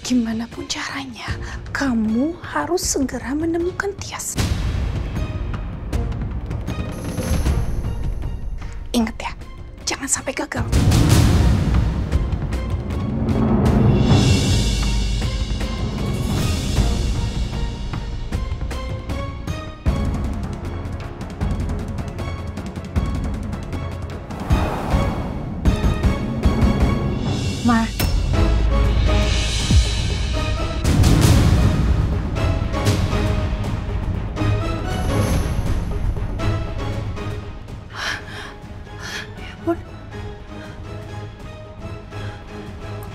Gimana pun caranya, kamu harus segera menemukan Tias. Ingat ya, jangan sampai gagal. Ma.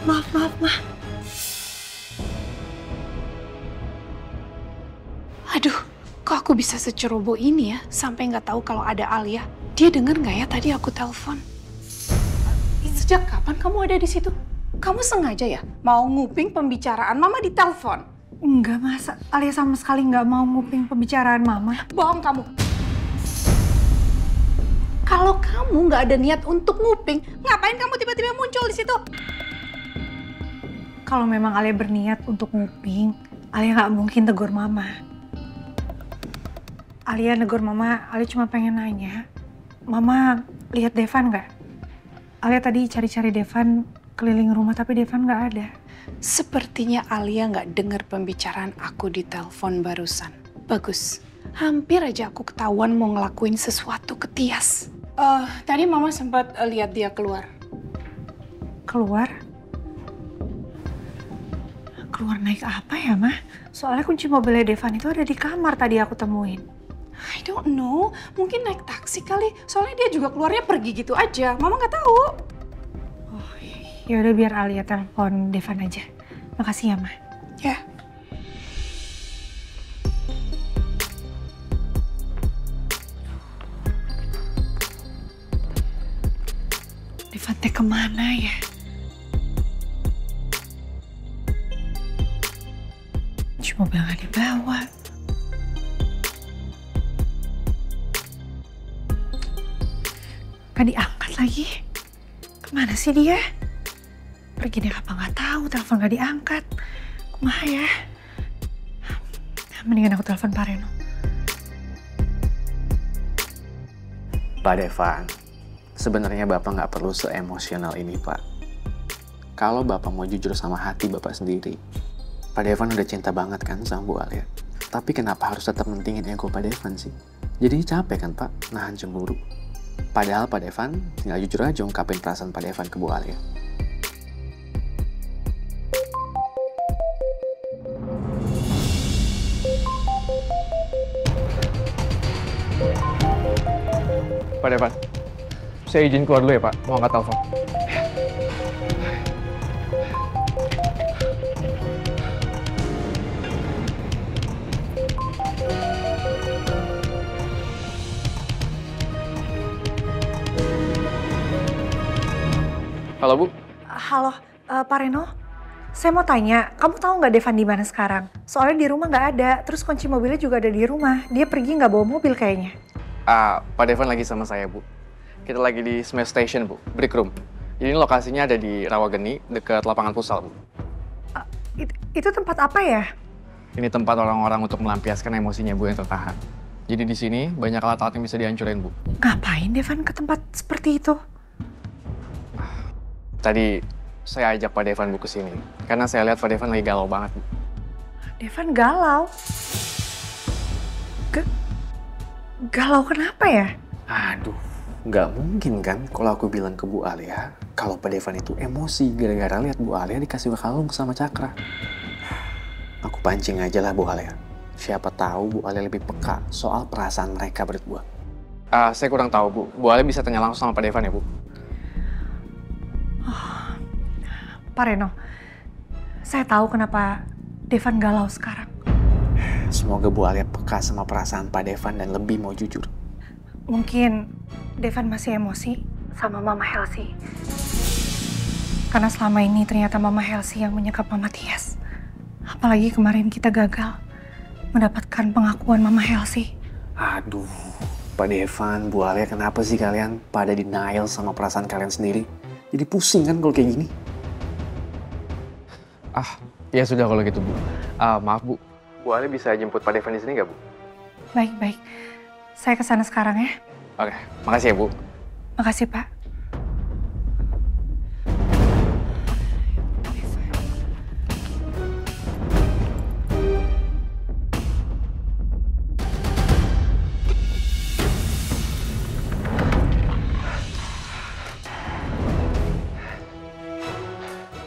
Maaf, Ma. Aduh, kok aku bisa seceroboh ini ya, sampai nggak tahu kalau ada Alia. Dia dengar nggak ya tadi aku telepon? Sejak kapan kamu ada di situ? Kamu sengaja ya mau nguping pembicaraan Mama di telepon? Enggak, Mas. Alia sama sekali nggak mau nguping pembicaraan Mama. Bohong kamu. Kalau kamu nggak ada niat untuk nguping, ngapain kamu tiba-tiba muncul di situ? Kalau memang Alia berniat untuk nguping, Alia nggak mungkin tegur Mama. Alia negur Mama, Alia cuma pengen nanya, Mama lihat Devan nggak? Alia tadi cari-cari Devan keliling rumah tapi Devan nggak ada. Sepertinya Alia nggak dengar pembicaraan aku di telepon barusan. Bagus. Hampir aja aku ketahuan mau ngelakuin sesuatu ke Tias. Tadi Mama sempat lihat dia keluar. Keluar? Keluar naik apa ya, Ma? Soalnya kunci mobilnya Devan itu ada di kamar tadi aku temuin. I don't know, mungkin naik taksi kali. Soalnya dia juga keluarnya pergi gitu aja. Mama nggak tahu. Oh, ya udah biar Alia telepon Devan aja. Makasih ya, Ma. Ya. Devan teh kemana ya? Cuma bilang nggak dibawa. Gak diangkat lagi. Kemana sih dia? Pergi deh apa nggak tahu, telepon gak diangkat. Kumaha ya? Mendingan aku telepon Pak Reno. Pak Devan, sebenarnya Bapak nggak perlu seemosional ini, Pak. Kalau Bapak mau jujur sama hati Bapak sendiri, Pak Devan udah cinta banget kan sama Bu Alia. Tapi kenapa harus tetap mentingin ego Pak Devan sih? Jadi capek kan Pak, nahan cemburu. Padahal Pak Devan tinggal jujur aja ungkapin perasaan Pak Devan ke Bu Alia. Pak Devan, saya izin keluar dulu ya Pak, mau angkat telepon. Halo Bu. Halo, Pak Reno. Saya mau tanya, kamu tahu nggak Devan di mana sekarang? Soalnya di rumah nggak ada, terus kunci mobilnya juga ada di rumah. Dia pergi nggak bawa mobil kayaknya. Pak Devan lagi sama saya Bu. Kita lagi di Smash Station Bu, break room. Jadi ini lokasinya ada di Rawageni, dekat lapangan futsal Bu. Itu tempat apa ya? Ini tempat orang-orang untuk melampiaskan emosinya Bu yang tertahan. Jadi di sini banyak alat-alat yang bisa dihancurin Bu. Ngapain Devan ke tempat seperti itu? Tadi saya ajak Pak Devan Bu ke sini karena saya lihat Pak Devan lagi galau banget Bu. Devan galau? Galau kenapa ya? Aduh, nggak mungkin kan kalau aku bilang ke Bu Alia kalau Pak Devan itu emosi gara-gara lihat Bu Alia dikasih kalung sama Cakra. Aku pancing aja lah Bu Alia. Siapa tahu Bu Alia lebih peka soal perasaan mereka berdua. Saya kurang tahu Bu. Bu Alia bisa tanya langsung sama Pak Devan ya Bu. Pak Reno, saya tahu kenapa Devan galau sekarang. Semoga Bu Alia peka sama perasaan Pak Devan dan lebih mau jujur. Mungkin Devan masih emosi sama Mama Helsi. Karena selama ini ternyata Mama Helsi yang menyekap Mama Tias. Apalagi kemarin kita gagal mendapatkan pengakuan Mama Helsi. Aduh, Pak Devan, Bu Alia kenapa sih kalian pada denial sama perasaan kalian sendiri? Jadi pusing kan kalau kayak gini? Ya sudah kalau gitu, Bu. Maaf, Bu. Bu Ali bisa jemput Pak Devan di sini nggak, Bu? Baik. Saya ke sana sekarang ya. Oke, makasih ya, Bu. Makasih, Pak.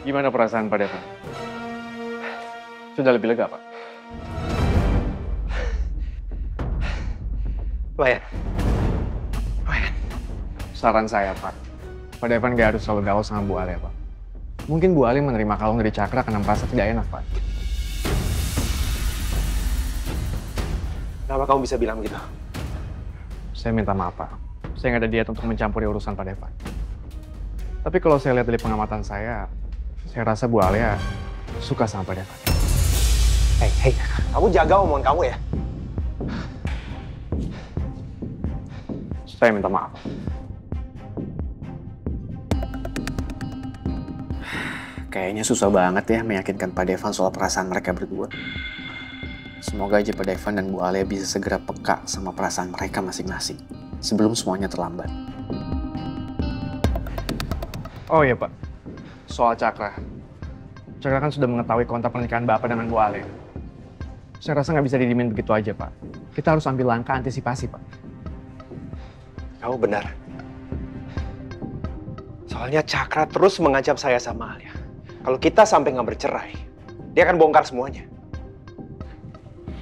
Gimana perasaan Pak Devan? Sudah lebih lega, Pak? Lumayan. Saran saya, Pak. Pak Devan gak harus selalu gaul sama Bu Ali, Pak. Mungkin Bu Ali menerima kalung dari Cakra karena merasa tidak enak, Pak. Kenapa kamu bisa bilang begitu? Saya minta maaf, Pak. Saya nggak ada niat untuk mencampuri urusan Pak Devan. Tapi kalau saya lihat dari pengamatan saya rasa Bu Alia suka sama Pak Devan. Hei, kamu jaga omongan kamu ya? Saya minta maaf. Kayaknya susah banget ya meyakinkan Pak Devan soal perasaan mereka berdua. Semoga aja Pak Devan dan Bu Alia bisa segera peka sama perasaan mereka masing-masing sebelum semuanya terlambat. Oh iya, Pak. Soal Cakra. Cakra kan sudah mengetahui kontak pernikahan Bapak dengan Bu Alia. Saya rasa nggak bisa didiemin begitu aja, Pak. Kita harus ambil langkah antisipasi, Pak. Kamu benar. Soalnya Cakra terus mengancam saya sama Alia. Kalau kita sampai nggak bercerai, dia akan bongkar semuanya.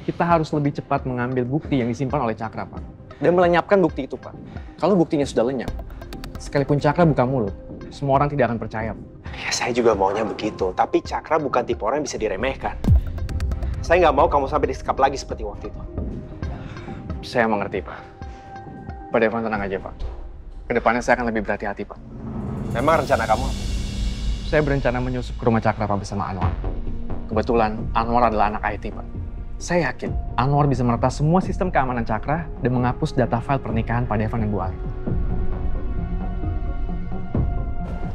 Kita harus lebih cepat mengambil bukti yang disimpan oleh Cakra, Pak. Dan melenyapkan bukti itu, Pak. Kalau buktinya sudah lenyap, sekalipun Cakra buka mulut, semua orang tidak akan percaya, Pak. Ya, saya juga maunya begitu. Tapi Cakra bukan tipe orang yang bisa diremehkan. Saya nggak mau kamu sampai disekap lagi seperti waktu itu. Saya mengerti, Pak. Pak Devan tenang aja, Pak. Kedepannya saya akan lebih berhati-hati, Pak. Memang rencana kamu apa? Saya berencana menyusup ke rumah Cakra, Pak, bersama Anwar. Kebetulan Anwar adalah anak IT, Pak. Saya yakin Anwar bisa meretas semua sistem keamanan Cakra dan menghapus data file pernikahan Pak Devan dan Bu Ali.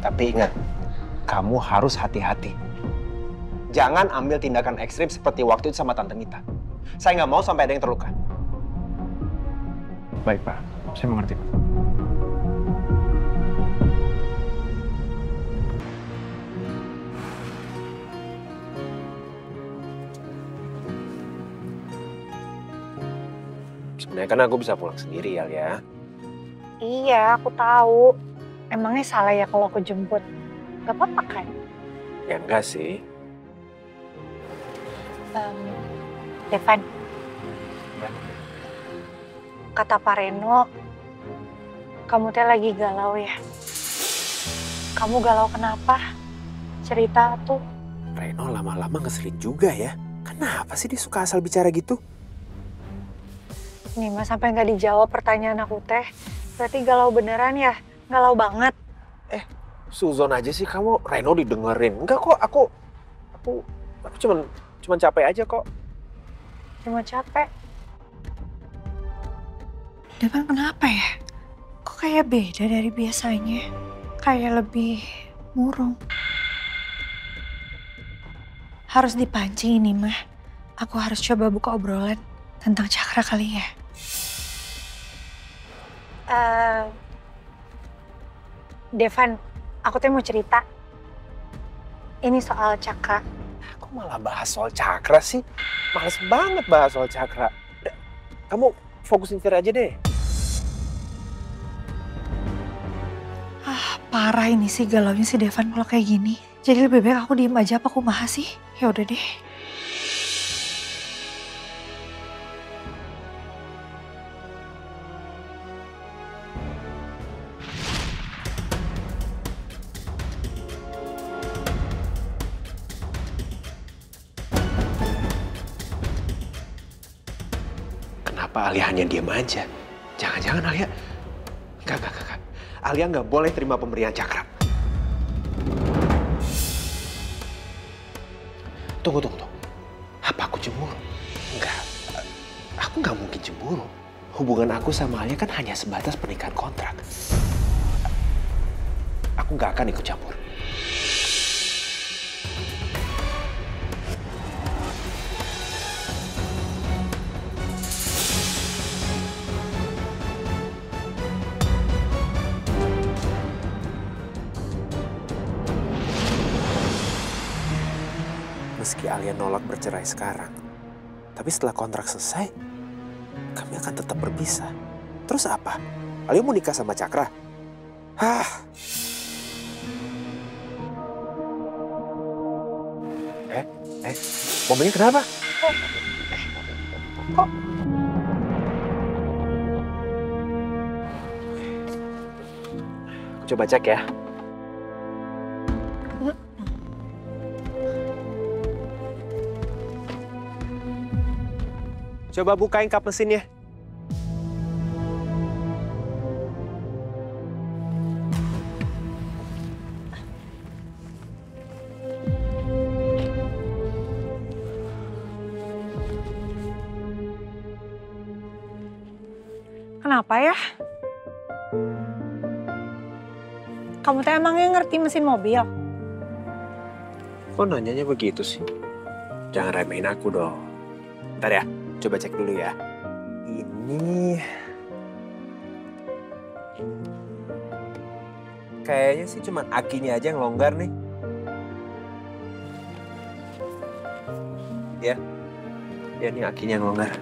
Tapi ingat, kamu harus hati-hati. Jangan ambil tindakan ekstrim seperti waktu itu sama Tante Mita. Saya nggak mau sampai ada yang terluka. Baik, Pak. Saya mengerti, Pak. Sebenarnya kan aku bisa pulang sendiri ya. Iya, aku tahu. Emangnya salah ya kalau aku jemput? Gak apa-apa kan? Ya enggak sih. Devan. Kata Pak Reno, kamu teh lagi galau ya? Kamu galau kenapa? Cerita tuh. Reno lama-lama ngeselin juga ya. Kenapa sih dia suka asal bicara gitu? Nih mas, sampai nggak dijawab pertanyaan aku teh. Berarti galau beneran ya? Galau banget. Suzon aja sih kamu, Reno didengerin. Enggak kok, aku cuman capek aja kok. Cuma capek. Devan kenapa ya? Kok kayak beda dari biasanya? Kayak lebih murung. Harus dipancing ini mah. Aku harus coba buka obrolan tentang Cakra kali ya. Devan, aku tuh mau cerita. Ini soal Cakra. Kok malah bahas soal Cakra sih? Males banget bahas soal Cakra. Kamu fokusin Fir aja deh. Parah ini sih galaunya si Devan kalau kayak gini. Jadi lebih baik aku diem aja apa aku mahas sih? Ya udah deh. Kenapa Alia hanya diem aja? Jangan-jangan Alia... Enggak. Alia nggak boleh terima pemberian Cakra. Tunggu. Apa aku cemburu? Enggak. Aku nggak mungkin cemburu. Hubungan aku sama Alia kan hanya sebatas pernikahan kontrak. Aku nggak akan ikut campur. meski Alia nolak bercerai sekarang, tapi setelah kontrak selesai, kami akan tetap berpisah. Terus apa? Alia mau nikah sama Cakra? Hah? Mobilnya kenapa? Kok? Coba cek ya. Coba bukain kap mesinnya. Kenapa ya? Kamu tuh emangnya ngerti mesin mobil? Kok nanyanya begitu sih? Jangan remehin aku dong. Bentar ya, coba cek dulu ya. Ini... kayaknya sih cuma akinya aja yang longgar nih. Ya, ini akinya yang longgar.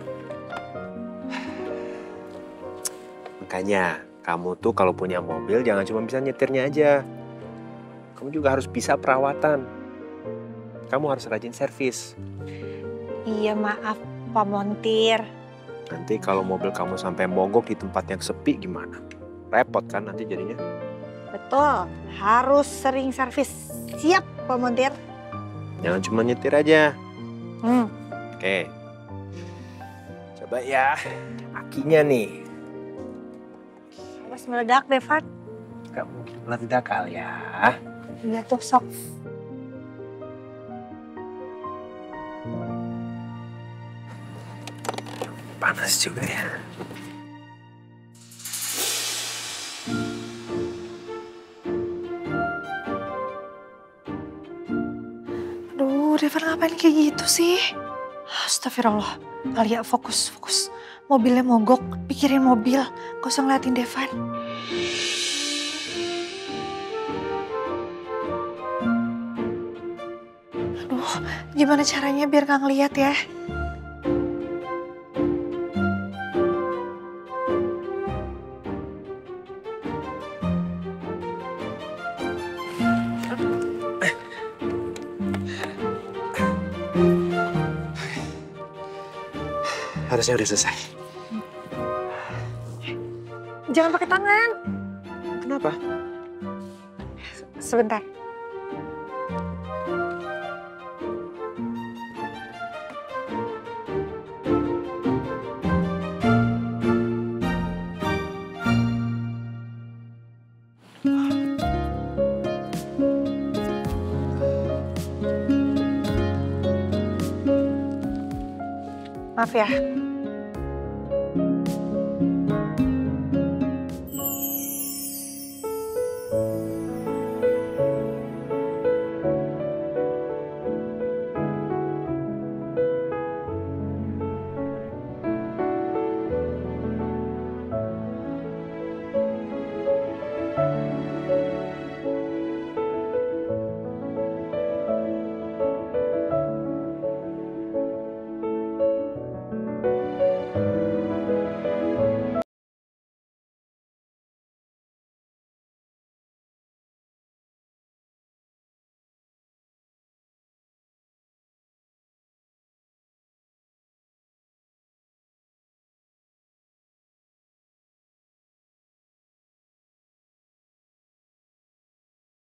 Makanya, kamu tuh kalau punya mobil jangan cuma bisa nyetirnya aja. Kamu juga harus bisa perawatan. Kamu harus rajin servis. Iya maaf Pak Montir. Nanti kalau mobil kamu sampai mogok di tempat yang sepi gimana? Repot kan nanti jadinya. Betul, harus sering servis. Siap Pak Montir. Jangan cuma nyetir aja. Hmm. Oke. Coba ya, akinya nih. Awas meledak, Devan. Gak mungkin meledak kali ya. Iya tuh, sok. Panas juga ya. Aduh, Devan ngapain kayak gitu sih? Astagfirullah. Alia, fokus. Mobilnya mogok, pikirin mobil. Gak usah ngeliatin Devan. Aduh, gimana caranya biar gak ngeliat ya? Harusnya udah selesai. Jangan pakai tangan. Kenapa? Sebentar. Maaf ya,